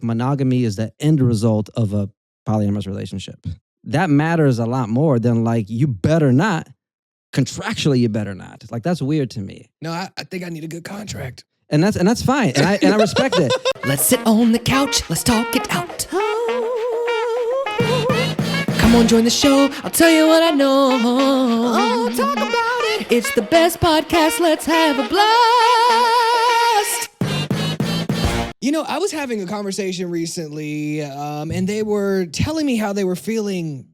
monogamy is the end result of a polyamorous relationship. That matters a lot more than like, you better not. Contractually, you better not. Like, that's weird to me. No, I think I need a good contract. And that's fine. And I respect it. Let's sit on the couch, let's talk it out. Come on, join the show, I'll tell you what I know. Oh, talk about it. It's the best podcast, let's have a blast. You know, I was having a conversation recently, and they were telling me how they were feeling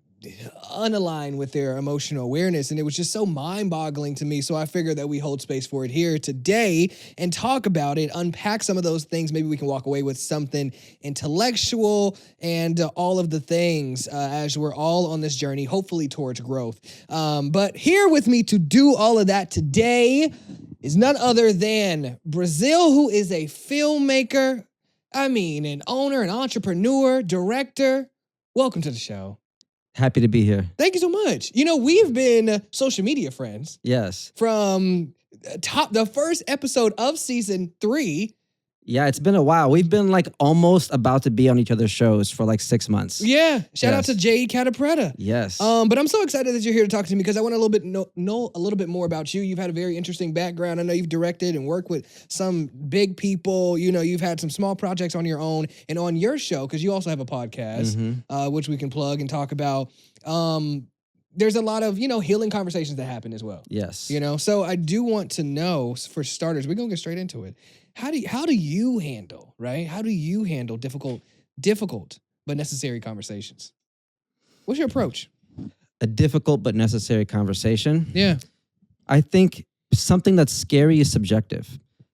unaligned with their emotional awareness, and it was just so mind-boggling to me. So I figured that we hold space for it here today and talk about it, unpack some of those things. Maybe we can walk away with something intellectual and all of the things as we're all on this journey, hopefully towards growth. But here with me to do all of that today is none other than Brazil, who is a filmmaker, an owner, an entrepreneur, director. Welcome to the show. Happy to be here. Thank you so much. You know, we've been social media friends. Yes. From the first episode of season 3. Yeah, it's been a while. We've been like almost about to be on each other's shows for like 6 months. Yeah. Shout out to J.E. Catapretta. Yes. But I'm so excited that you're here to talk to me because I want to know a little bit more about you. You've had a very interesting background. I know you've directed and worked with some big people. You know, you've had some small projects on your own and on your show, because you also have a podcast, which we can plug and talk about. There's a lot of, healing conversations that happen as well. Yes. So I do want to know, for starters, we're going to get straight into it. How do you handle, right? How do you handle difficult but necessary conversations? What's your approach? A difficult but necessary conversation. Yeah. I think something that's scary is subjective.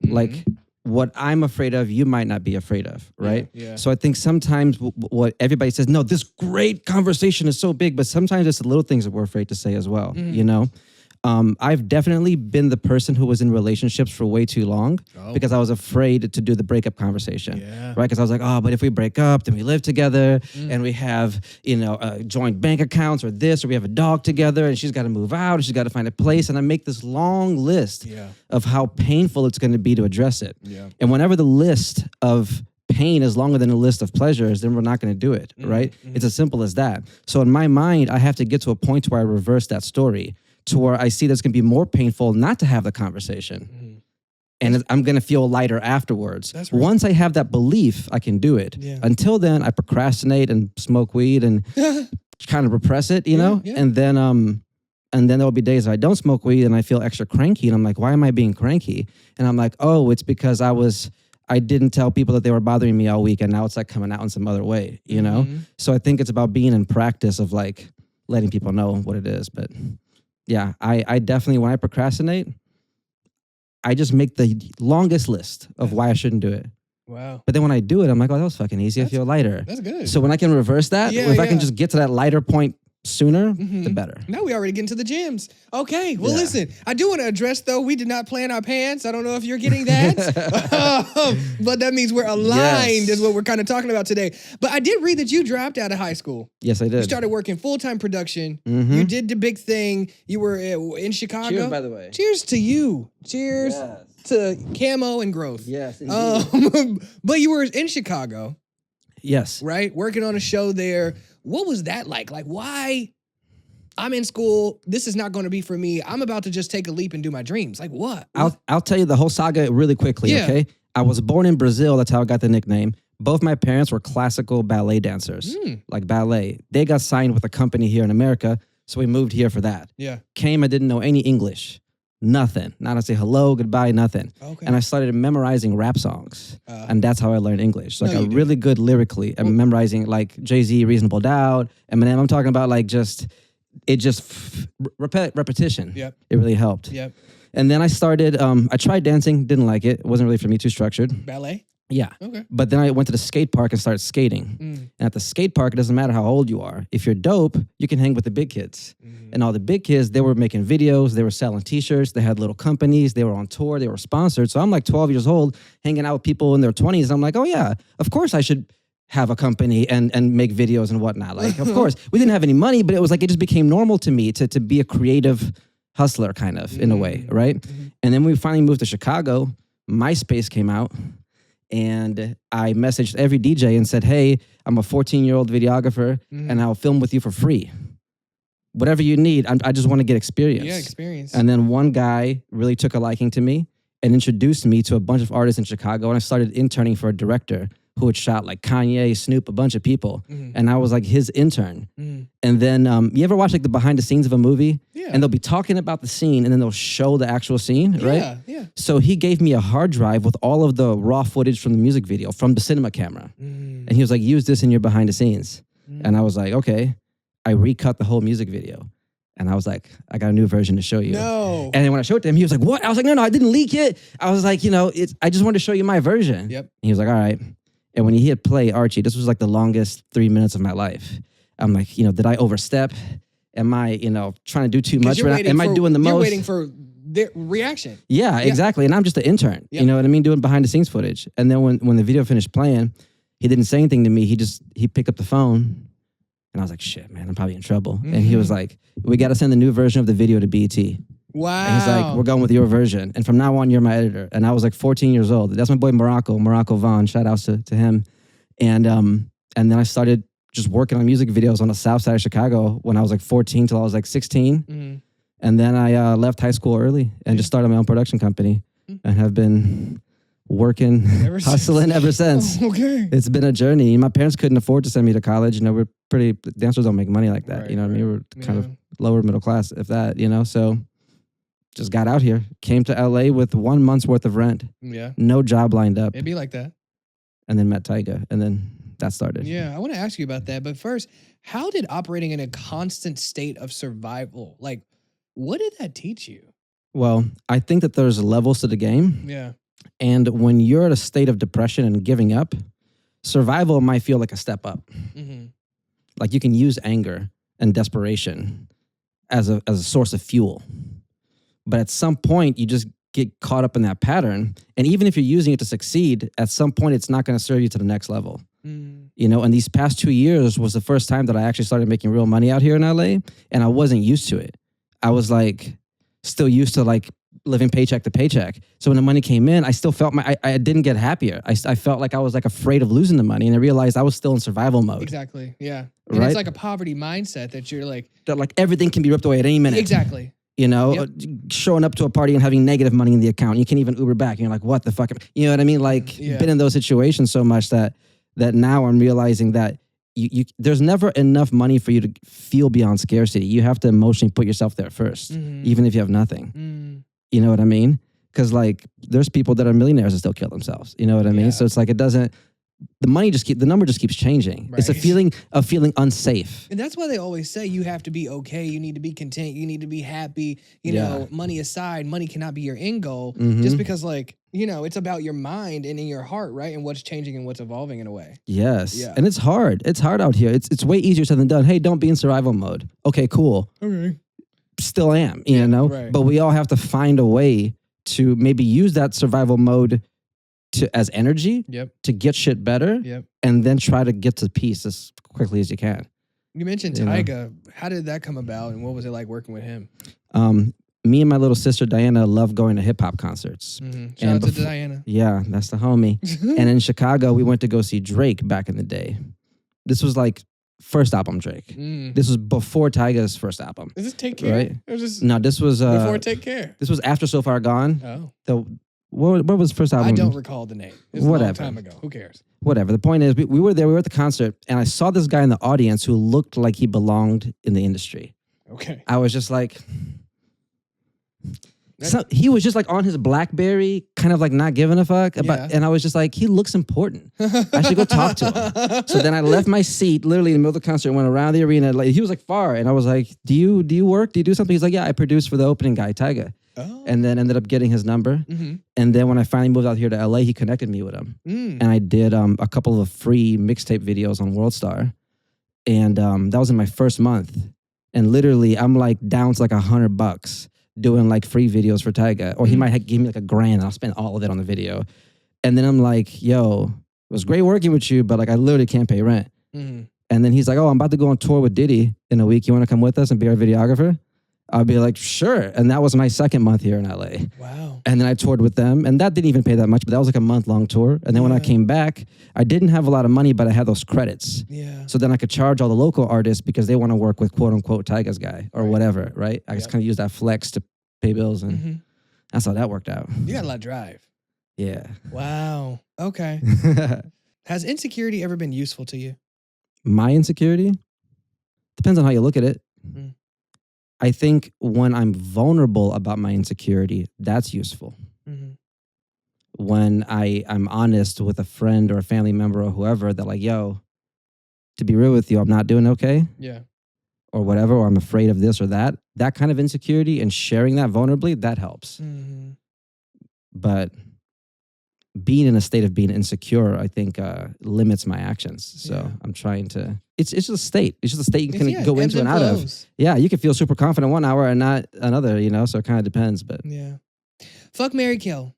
Mm-hmm. Like what I'm afraid of, you might not be afraid of, right? Yeah. So I think sometimes what everybody says, no, this great conversation is so big, but sometimes it's the little things that we're afraid to say as well, I've definitely been the person who was in relationships for way too long because I was afraid to do the breakup conversation, right? Because I was like, but if we break up, then we live together and we have, joint bank accounts or this, or we have a dog together and she's got to move out and she's got to find a place. And I make this long list of how painful it's going to be to address it. Yeah. And whenever the list of pain is longer than a list of pleasures, then we're not going to do it, right? It's as simple as that. So in my mind, I have to get to a point where I reverse that story, to where I see that's going to be more painful not to have the conversation. And I'm going to feel lighter afterwards. Right. Once I have that belief, I can do it. Yeah. Until then, I procrastinate and smoke weed and kind of repress it, know? Yeah. And then there'll be days I don't smoke weed and I feel extra cranky. And I'm like, why am I being cranky? And I'm like, it's because I didn't tell people that they were bothering me all week. And now it's like coming out in some other way, know? So I think it's about being in practice of like letting people know what it is. But yeah, I definitely, when I procrastinate, I just make the longest list of why I shouldn't do it. Wow. But then when I do it, I'm like, that was fucking easy. I feel lighter. That's good. So when I can reverse that, if I can just get to that lighter point sooner, the better. Now we already getting to the gyms. Okay, well, listen, I do want to address, though, we did not plan our pants. I don't know if you're getting that, but that means we're aligned is what we're kind of talking about today. But I did read that you dropped out of high school. Yes, I did. You started working full-time production. You did the big thing. You were in Chicago. Cheers, by the way. Cheers to you. Cheers to camo and growth. Yes, indeed. But you were in Chicago. Yes. Right? Working on a show there. What was that like? Like, why? I'm in school. This is not going to be for me. I'm about to just take a leap and do my dreams. Like, what? I'll tell you the whole saga really quickly, okay? I was born in Brazil. That's how I got the nickname. Both my parents were classical ballet dancers, like ballet. They got signed with a company here in America, so we moved here for that. Yeah. Came, I didn't know any English. Nothing. Not to say hello, goodbye, nothing. Okay. And I started memorizing rap songs. And that's how I learned English. So I got really good lyrically. I'm memorizing like Jay-Z, Reasonable Doubt, Eminem. I'm talking about like repetition. Yep. It really helped. Yep. And then I started, I tried dancing, didn't like it. It wasn't really for me, too structured. Ballet? Yeah. Okay. But then I went to the skate park and started skating. And at the skate park, it doesn't matter how old you are. If you're dope, you can hang with the big kids. And all the big kids, they were making videos, they were selling t-shirts, they had little companies, they were on tour, they were sponsored. So I'm like 12 years old, hanging out with people in their 20s. And I'm like, oh yeah, of course I should have a company and make videos and whatnot. Like, of course. We didn't have any money, but it was like, it just became normal to me to be a creative hustler kind of, in a way, right? And then we finally moved to Chicago. MySpace came out. And I messaged every DJ and said, hey, I'm a 14-year-old videographer and I'll film with you for free. Whatever you need, I just want to get experience. Yeah, experience. And then one guy really took a liking to me and introduced me to a bunch of artists in Chicago. And I started interning for a director who had shot like Kanye, Snoop, a bunch of people. And I was like his intern. And then you ever watch like the behind the scenes of a movie? Yeah. And they'll be talking about the scene and then they'll show the actual scene, right? Yeah. So he gave me a hard drive with all of the raw footage from the music video, from the cinema camera. And he was like, use this in your behind the scenes. And I was like, okay. I recut the whole music video. And I was like, I got a new version to show you. No. And then when I showed it to him, he was like, what? I was like, no, I didn't leak it. I was like, I just wanted to show you my version. Yep. And he was like, all right. And when he hit play, Archie, this was like the longest 3 minutes of my life. I'm like, did I overstep? Am I, trying to do too much? Am I doing the most? You're waiting for their reaction. Yeah, exactly. And I'm just an intern, you know what I mean? Doing behind the scenes footage. And then when the video finished playing, he didn't say anything to me. He picked up the phone. And I was like, shit, man, I'm probably in trouble. And he was like, we got to send the new version of the video to BET. Wow. And he's like, we're going with your version. And from now on, you're my editor. And I was like 14 years old. That's my boy Morocco Vaughn. Shout outs to him. And then I started just working on music videos on the south side of Chicago when I was like 14 till I was like 16. And then I left high school early and just started my own production company and have been working, hustling ever since. Oh, okay. It's been a journey. My parents couldn't afford to send me to college. Dancers don't make money like that. Right, you know what I mean? We're kind of lower middle class, if that, so just got out here, came to LA with 1 month's worth of rent. Yeah. No job lined up. It'd be like that. And then met Tyga. And then that started. Yeah. I want to ask you about that. But first, how did operating in a constant state of survival, like, what did that teach you? Well, I think that there's levels to the game. Yeah. And when you're at a state of depression and giving up, survival might feel like a step up. Like you can use anger and desperation as a source of fuel. But at some point, you just get caught up in that pattern. And even if you're using it to succeed, at some point, it's not going to serve you to the next level. And these past 2 years was the first time that I actually started making real money out here in LA. And I wasn't used to it. I was like still used to like living paycheck to paycheck. So when the money came in, I still felt I didn't get happier. I felt like I was like afraid of losing the money. And I realized I was still in survival mode. Exactly. Yeah. And Right? it's like a poverty mindset that you're like. That like everything can be ripped away at any minute. Exactly. Showing up to a party and having negative money in the account. You can't even Uber back. And you're like, what the fuck? You know what I mean? Like been in those situations so much that now I'm realizing that there's never enough money for you to feel beyond scarcity. You have to emotionally put yourself there first, even if you have nothing. You know what I mean? Because like there's people that are millionaires and still kill themselves. You know what I mean? So it's like the number just keeps changing. Right. It's a feeling of feeling unsafe. And that's why they always say you have to be okay. You need to be content. You need to be happy. You know, money aside, money cannot be your end goal. Just because it's about your mind and in your heart, right? And what's changing and what's evolving in a way. Yes. Yeah. And it's hard. It's hard out here. It's way easier said than done. Hey, don't be in survival mode. Okay, cool. Okay. Still am, you know? Right. But we all have to find a way to maybe use that survival mode as energy to get shit better and then try to get to peace as quickly as you can. You mentioned Tyga. How did that come about and what was it like working with him? Me and my little sister Diana love going to hip hop concerts. Shout out to Diana. Yeah, that's the homie. And in Chicago, we went to go see Drake back in the day. This was like first album Drake. This was before Tyga's first album. Is this Take Care? Right? Or just No, this was before Take Care. This was after So Far Gone. Oh. What was the first album? I don't recall the name. It was a long time ago. Who cares? Whatever. The point is, we were there. We were at the concert, and I saw this guy in the audience who looked like he belonged in the industry. Okay. I was just like, he was just like on his BlackBerry, kind of like not giving a fuck about, and I was just like, he looks important. I should go talk to him. So then I left my seat, literally in the middle of the concert, and went around the arena. Like he was like far, and I was like, "Do you work? Do you do something?" He's like, "Yeah, I produce for the opening guy, Tyga." Oh. And then ended up getting his number. And then when I finally moved out here to LA, he connected me with him. And I did a couple of free mixtape videos on WorldStar. And that was in my first month. And literally, I'm like down to like $100 doing like free videos for Tyga. Or he might give me like $1,000 and I'll spend all of it on the video. And then I'm like, yo, it was great working with you, but like I literally can't pay rent. And then he's like, oh, I'm about to go on tour with Diddy in a week. You want to come with us and be our videographer? I'd be like, sure. And that was my second month here in LA. Wow. And then I toured with them, and that didn't even pay that much, but that was like a month-long tour. And then when I came back, I didn't have a lot of money, but I had those credits. Yeah. So then I could charge all the local artists because they want to work with quote-unquote Tyga's guy or whatever, right? I just kind of use that flex to pay bills, and that's how that worked out. You got a lot of drive. Yeah. Wow. Okay. Has insecurity ever been useful to you? My insecurity? Depends on how you look at it. Mm. I think when I'm vulnerable about my insecurity, that's useful. Mm-hmm. When I'm honest with a friend or a family member or whoever that like, yo, to be real with you, I'm not doing okay. Yeah. Or whatever, or I'm afraid of this or that. That kind of insecurity and sharing that vulnerably, that helps. Mm-hmm. But being in a state of being insecure, I think limits my actions. So I'm trying to, it's just a state. It's just a state you can go into and out of. Yeah, you can feel super confident 1 hour and not another, you know, so it kind of depends. But yeah. Fuck, marry, kill.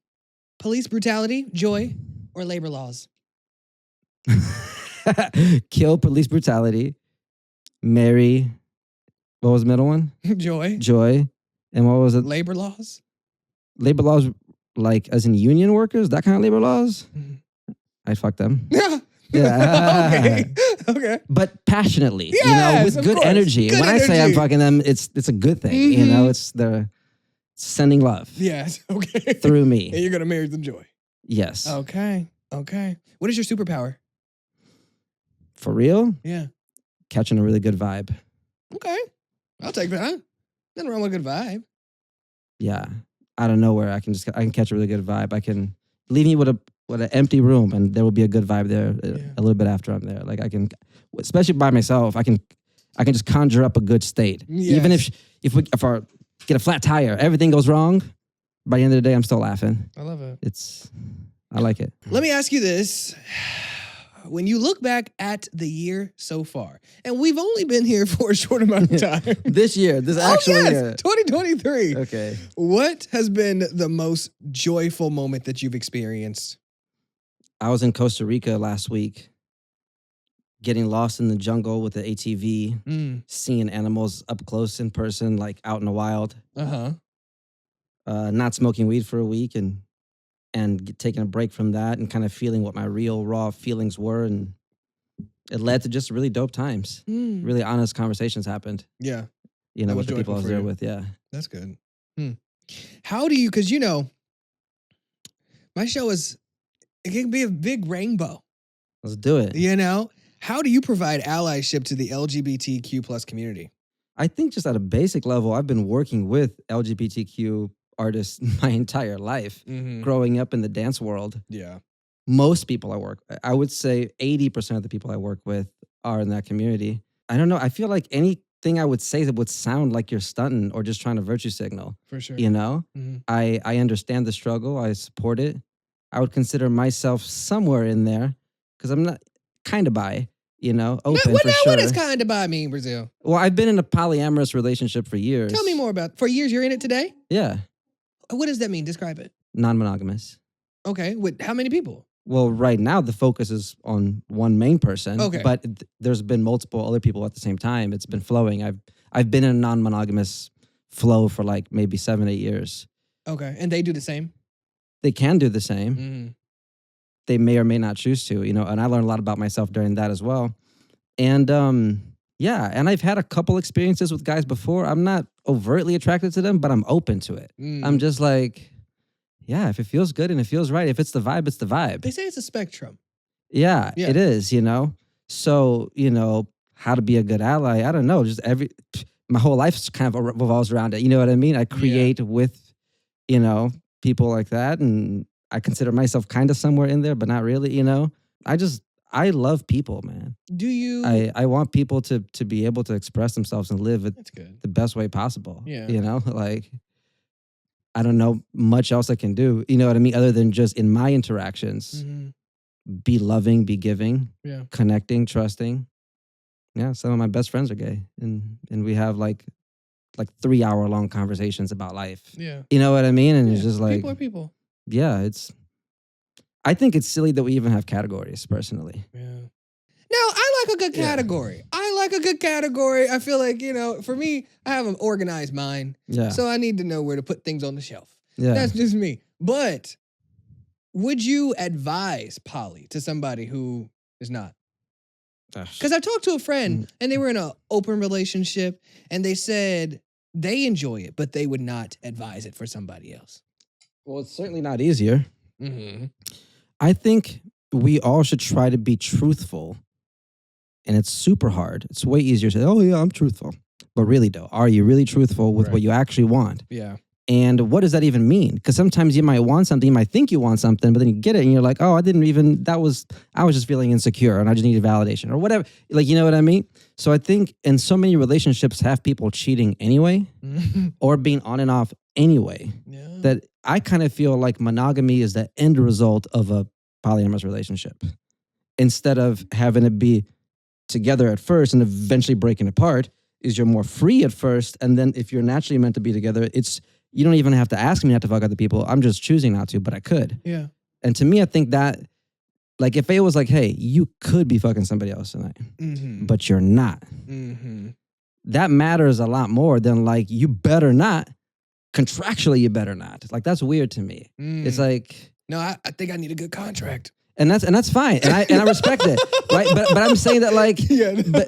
Police brutality, joy, or labor laws? Kill police brutality, marry, what was the middle one? Joy. Joy. And what was it? Labor laws? Labor laws, like as in union workers, that kind of labor laws? I'd fuck them. Yeah. Yeah. Okay. But passionately, Yes, you know, with of good course. energy. Good When I say I'm energy. fucking them, it's a good thing. You know, it's they're sending love Yes. Okay. through And me. you're gonna marry them joy. Yes. Okay. Okay. What is your superpower? For real? Yeah. Catching a really good vibe. Okay. I'll take that. Nothing wrong with a good vibe. Yeah. Out of nowhere, I can catch a really good vibe. I can leave me with an empty room and there will be a good vibe there a little bit after I'm there. Like I can, especially by myself, I can just conjure up a good state. Yes. Even if I get a flat tire, everything goes wrong, by the end of the day, I'm still laughing. I love it. I like it. Let me ask you this. When you look back at the year so far, and we've only been here for a short amount of time. This year, this actual year. 2023. Okay. What has been the most joyful moment that you've experienced? I was in Costa Rica last week, getting lost in the jungle with the ATV, seeing animals up close in person, like out in the wild. Uh-huh. Not smoking weed for a week and taking a break from that and kind of feeling what my real raw feelings were. And it led to just really dope times. Really honest conversations happened. Yeah. You know, That with the was people I was joyful there for you. with. Yeah. That's good. How do you, because you know, my show it can be a big rainbow. Let's do it. You know, how do you provide allyship to the LGBTQ plus community? I think just at a basic level, I've been working with LGBTQ artists my entire life, growing up in the dance world. Yeah. Most people I would say 80% of the people I work with are in that community. I don't know. I feel like anything I would say that would sound like you're stunting or just trying to virtue signal. For sure. You know, I understand the struggle. I support it. I would consider myself somewhere in there because I'm not kind of bi, you know, open for sure. What does kind of bi mean, Brazil? Well, I've been in a polyamorous relationship for years. Tell me more about. For years, you're in it today. Yeah. What does that mean? Describe it. Non-monogamous. Okay. With how many people? Well, right now the focus is on one main person. Okay. But there's been multiple other people at the same time. It's been flowing. I've been in a non-monogamous flow for like maybe 7-8 years. Okay. And they do the same? They can do the same. They may or may not choose to, you know, and I learned a lot about myself during that as well. And yeah, and I've had a couple experiences with guys before. I'm not overtly attracted to them, but I'm open to it. I'm just like, yeah, if it feels good and it feels right, if it's the vibe, it's the vibe. They say it's a spectrum. Yeah, it is, you know. So, you know, how to be a good ally, I don't know. Just my whole life kind of revolves around it. You know what I mean? I create with, you know, people like that. And I consider myself kind of somewhere in there, but not really, you know. I love people, man. Do you? I want people to be able to express themselves and live it That's good. the best way possible. Yeah. You know, like, I don't know much else I can do, you know what I mean? Other than just in my interactions, be loving, be giving, connecting, trusting. Yeah, some of my best friends are gay. And we have like 3-hour-long conversations about life. Yeah. You know what I mean? And it's just like, people are people. yeah, I think it's silly that we even have categories, personally. Yeah. No, I like a good category. I like a good category. I feel like, for me, I have an organized mind. Yeah. So I need to know where to put things on the shelf. Yeah. That's just me. But would you advise poly to somebody who is not? Because I talked to a friend and they were in an open relationship and they said they enjoy it, but they would not advise it for somebody else. Well, it's certainly not easier. Mm-hmm. I think we all should try to be truthful. And it's super hard. It's way easier to say, oh, yeah, I'm truthful. But really, though, are you really truthful with what you actually want? Yeah. And what does that even mean? Because sometimes you might want something, you might think you want something, but then you get it and you're like, oh, I was just feeling insecure and I just needed validation or whatever. Like, you know what I mean? So I think in so many relationships have people cheating anyway or being on and off anyway. Yeah. That I kind of feel like monogamy is the end result of a polyamorous relationship. Instead of having it be together at first and eventually breaking apart, is you're more free at first. And then if you're naturally meant to be together, you don't even have to ask me not to fuck other people. I'm just choosing not to, but I could. Yeah. And to me, I think that, like, if it was like, hey, you could be fucking somebody else tonight, but you're not. That matters a lot more than, like, you better not. Contractually, you better not. Like, that's weird to me. It's like... No, I think I need a good contract. And that's fine. And I respect it. Right? But I'm saying that, like,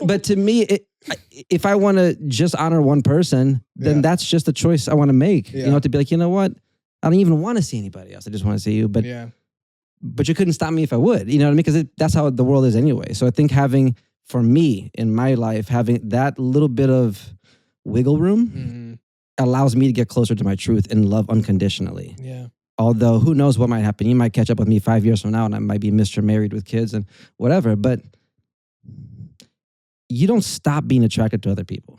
but to me, if I want to just honor one person, then that's just a choice I want to make. Yeah. To be like, you know what? I don't even want to see anybody else. I just want to see you. But you couldn't stop me if I would. You know what I mean? Because that's how the world is anyway. So I think for me in my life, having that little bit of wiggle room allows me to get closer to my truth and love unconditionally. Yeah. Although who knows what might happen. You might catch up with me 5 years from now and I might be Mr. Married with kids and whatever. But you don't stop being attracted to other people.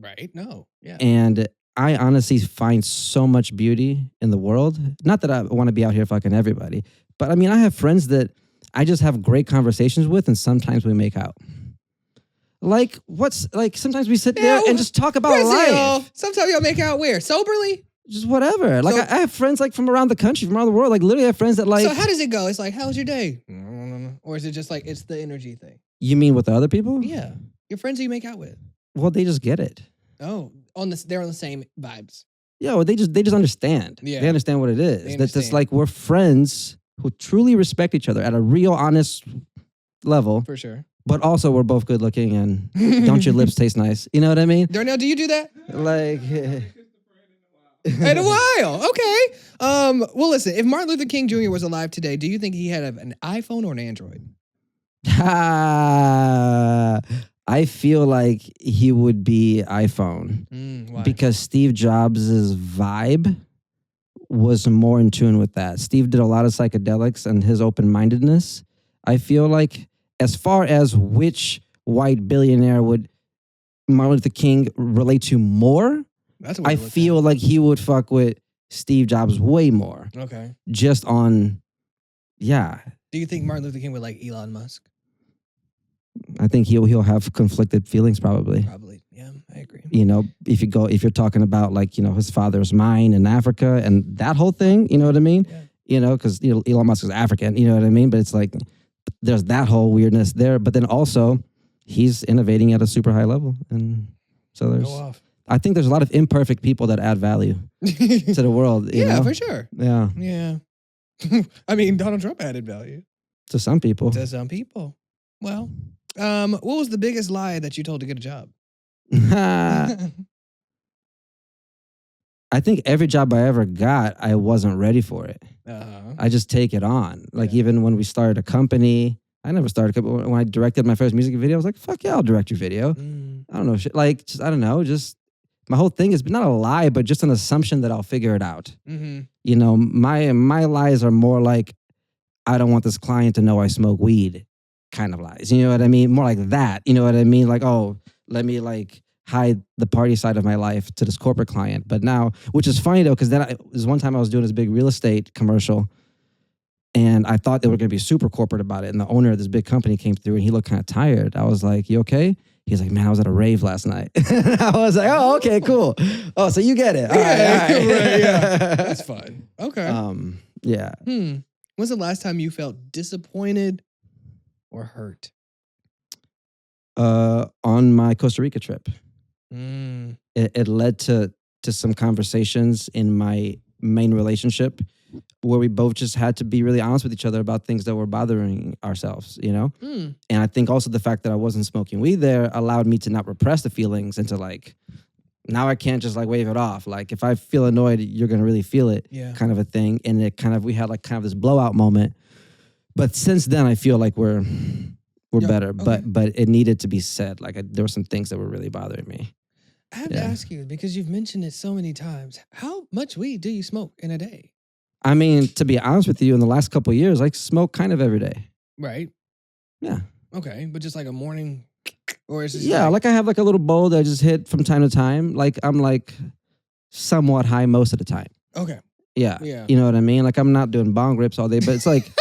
Right? No. Yeah. And I honestly find so much beauty in the world. Not that I want to be out here fucking everybody. But I mean, I have friends that I just have great conversations with and sometimes we make out. Like, sometimes we sit there and just talk about life. Sometimes y'all make out where? Soberly? Just whatever. Like, I have friends like from around the country, from around the world. Like, literally, I have friends that like. So how does it go? It's like, how was your day? Or is it just like it's the energy thing? You mean with the other people? Yeah, your friends who you make out with. Well, they just get it. Oh, they're on the same vibes. Yeah, well, they just understand. Yeah, they understand what it is. That's like we're friends who truly respect each other at a real, honest level. For sure. But also, we're both good looking, and don't your lips taste nice? You know what I mean? Darnell, do you do that? Like. In a while. Okay. Well, listen, if Martin Luther King Jr. was alive today, do you think he had an iPhone or an Android? I feel like he would be iPhone. Why? Because Steve Jobs' vibe was more in tune with that. Steve did a lot of psychedelics and his open-mindedness. I feel like as far as which white would Martin Luther King relate to more, I feel like he would fuck with Steve Jobs way more. Okay. Just on, yeah. Do you think Martin Luther King would like Elon Musk? I think he'll have conflicted feelings probably. Probably. Yeah, I agree. If you're talking about like, his father's mine in Africa and that whole thing, you know what I mean? Yeah. Because Elon Musk is African, you know what I mean? But it's like there's that whole weirdness there. But then also he's innovating at a super high level. And so there's... Go off. I think there's a lot of imperfect people that add value to the world. You know? For sure. Yeah. Yeah. I mean, Donald Trump added value. To some people. To some people. Well, what was the biggest lie that you told to get a job? I think every job I ever got, I wasn't ready for it. I just take it on. Like even when we started a company, I never started a company. When I directed my first music video, I was like, fuck yeah, I'll direct your video. I don't know. I don't know. Just my whole thing is not a lie, but just an assumption that I'll figure it out. My lies are more like, I don't want this client to know I smoke weed kind of lies. You know what I mean? More like that. You know what I mean? Like, oh, let me like hide the party side of my life to this corporate client. But now, which is funny though, because there's one time I was doing this big real estate commercial and I thought they were going to be super corporate about it. And the owner of this big company came through and he looked kind of tired. I was like, you okay? He's like, man, I was at a rave last night. I was like, oh, okay, cool. Oh, so you get it. All right. Right, yeah. That's fun. Okay. Yeah. When's the last time you felt disappointed or hurt? On my Costa Rica trip. Mm. It led to some conversations in my main relationship where we both just had to be really honest with each other about things that were bothering ourselves, you know? Mm. And I think also the fact that I wasn't smoking weed there allowed me to not repress the feelings and to like, now I can't just like wave it off. Like if I feel annoyed, you're going to really feel it kind of a thing. And it kind of, we had like kind of this blowout moment. But since then I feel like we're better, okay. but it needed to be said. Like there were some things that were really bothering me. I have to ask you, because you've mentioned it so many times, how much weed do you smoke in a day? I mean, to be honest with you, in the last couple of years, I smoke kind of every day. Right. Yeah. Okay, but just like a morning, or is it? Like I have like a little bowl that I just hit from time to time. Like I'm like somewhat high most of the time. Okay. Yeah. Yeah. You know what I mean? Like I'm not doing bong rips all day, but it's like,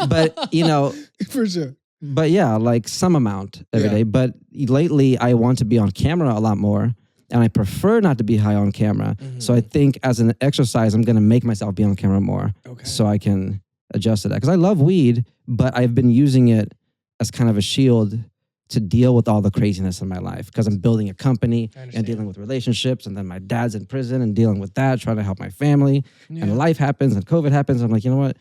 but you know. For sure. But yeah, like some amount every day. But lately I want to be on camera a lot more. And I prefer not to be high on camera. Mm-hmm. So I think as an exercise, I'm going to make myself be on camera more. Okay. So I can adjust to that. Because I love weed, but I've been using it as kind of a shield to deal with all the craziness in my life. Because I'm building a company and dealing with relationships. And then my dad's in prison and dealing with that, trying to help my family. Yeah. And life happens and COVID happens. I'm like, you know what?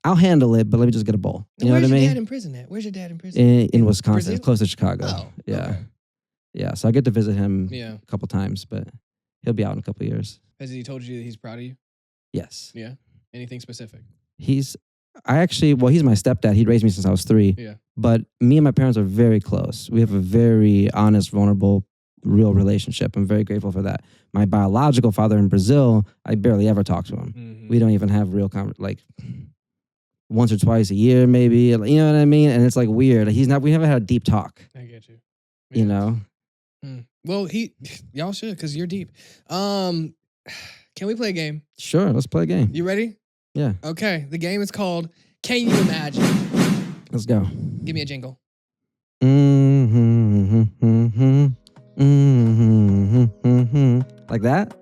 I'll handle it, but let me just get a bowl. You know what I mean? Where's your dad in prison at? Where's your dad in prison? In Wisconsin, Brazil? Close to Chicago. Oh, yeah. Okay. Yeah, so I get to visit him a couple times, but he'll be out in a couple years. Has he told you that he's proud of you? Yes. Yeah? Anything specific? He's my stepdad. He raised me since I was 3. Yeah. But me and my parents are very close. We have a very honest, vulnerable, real relationship. I'm very grateful for that. My biological father in Brazil, I barely ever talk to him. Mm-hmm. We don't even have real like once or twice a year, maybe. You know what I mean? And it's like weird. We haven't had a deep talk. I get you. You know? Well, y'all should, because you're deep. Can we play a game? Sure, let's play a game. You ready? Yeah. Okay, the game is called Can You Imagine? Let's go. Give me a jingle. Like that?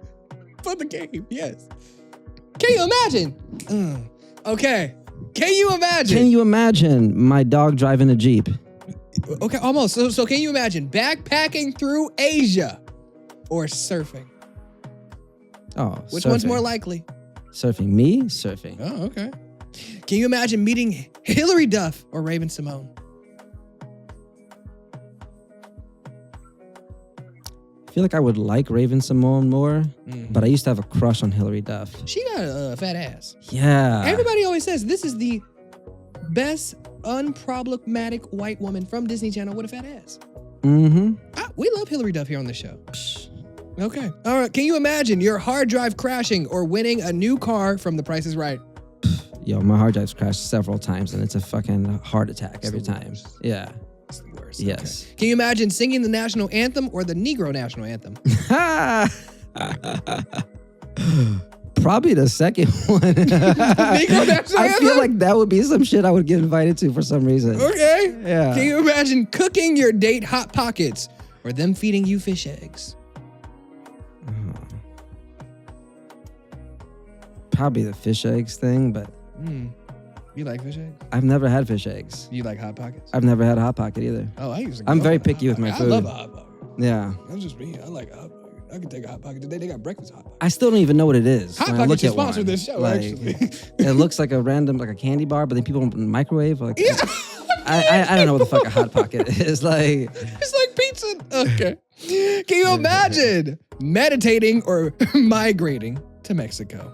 For the game, yes. Can you imagine? Okay. Can you imagine? Can you imagine my dog driving a Jeep? Okay, almost. So can you imagine backpacking through Asia or surfing? Oh, Which surfing. one's more likely? Surfing. Me? Surfing. Oh, okay. Can you imagine meeting Hillary Duff or Raven Simone? I feel like I would like Raven Simone more, but I used to have a crush on Hillary Duff. She got a fat ass. Yeah. Everybody always says this is the best unproblematic white woman from Disney Channel with a fat ass. Mm-hmm. We love Hillary Duff here on the show. Okay. All right. Can you imagine your hard drive crashing or winning a new car from The Price is Right? Yo, my hard drive's crashed several times and it's a fucking heart attack every time. Yeah. It's the worst. Yes. Okay. Can you imagine singing the national anthem or the Negro national anthem? Probably the second one. I feel like that would be some shit I would get invited to for some reason. Okay. Yeah. Can you imagine cooking your date Hot Pockets or them feeding you fish eggs? Probably the fish eggs thing, but... You like fish eggs? I've never had fish eggs. You like Hot Pockets? I've never had a Hot Pocket either. Oh, I used to. I'm very picky with my food. I love a Hot Pocket. Yeah. That's just me. I like a Hot Pocket. I could take a Hot Pocket today. They got breakfast Hot Pocket. I still don't even know what it is. Hot Pocket should sponsor this show, actually. It looks like a random, like a candy bar, but then people microwave. Like, yeah. I don't know what the fuck a Hot Pocket is. Like, it's like pizza. Okay. Can you imagine meditating or migrating to Mexico?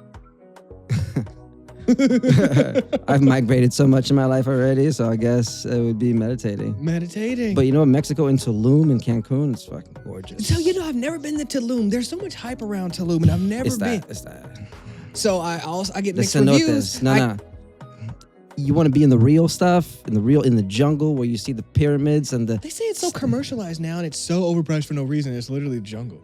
I've migrated so much in my life already, so I guess it would be meditating. Meditating. But you know what? Mexico and Tulum and Cancun, it's fucking gorgeous. So, I've never been to Tulum. There's so much hype around Tulum, and I've never been. It's that. So I get mixed cenotes. reviews. No. You want to be in the real stuff, in the jungle where you see the pyramids and the... They say it's so commercialized now, and it's so overpriced for no reason. It's literally jungle.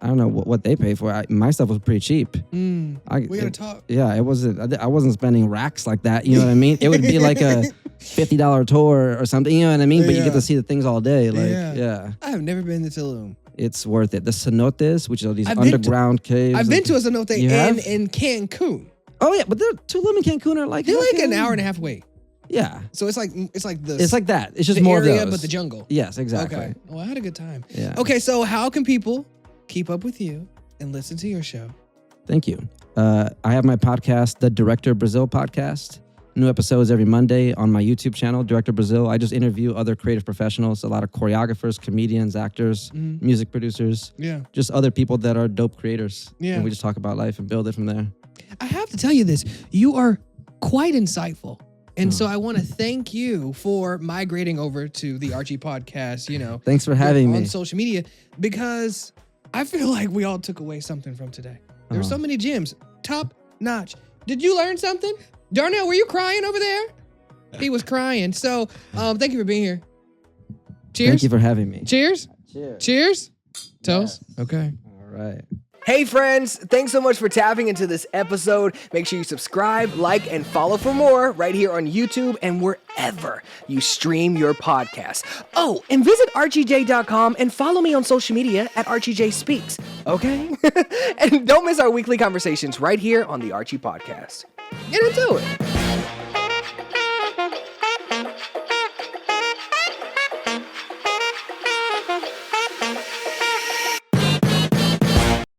I don't know what they pay for. My stuff was pretty cheap. We gotta talk. Yeah, it wasn't. I wasn't spending racks like that. You know what I mean? It would be like a $50 tour or something. You know what I mean? But you get to see the things all day. Like, yeah. I have never been to Tulum. It's worth it. The cenotes, which are these underground caves. I've been to a cenote in Cancun. Oh yeah, but Tulum and Cancun are like they're like an hour and a half away. Yeah. So it's like the It's like that. It's just the more area, of those. but the jungle. Yes, exactly. Okay. Well, I had a good time. Yeah. Okay, so how can people keep up with you and listen to your show? Thank you. I have my podcast, the Director Brazil podcast. New episodes every Monday on my YouTube channel, Director Brazil. I just interview other creative professionals, a lot of choreographers, comedians, actors, music producers, just other people that are dope creators. Yeah. And we just talk about life and build it from there. I have to tell you this. You are quite insightful. And so I want to thank you for migrating over to the Archie podcast, Thanks for having me. on social media, because I feel like we all took away something from today. There were so many gems, top notch. Did you learn something? Darnell, were you crying over there? He was crying. So thank you for being here. Cheers. Thank you for having me. Cheers. Cheers. Cheers. Toast. Okay. All right. Hey friends, thanks so much for tapping into this episode. Make sure you subscribe, like, and follow for more right here on YouTube and wherever you stream your podcast. Oh, and visit archiej.com and follow me on social media at archiejspeaks, okay? And don't miss our weekly conversations right here on the Archie Podcast. Get into it.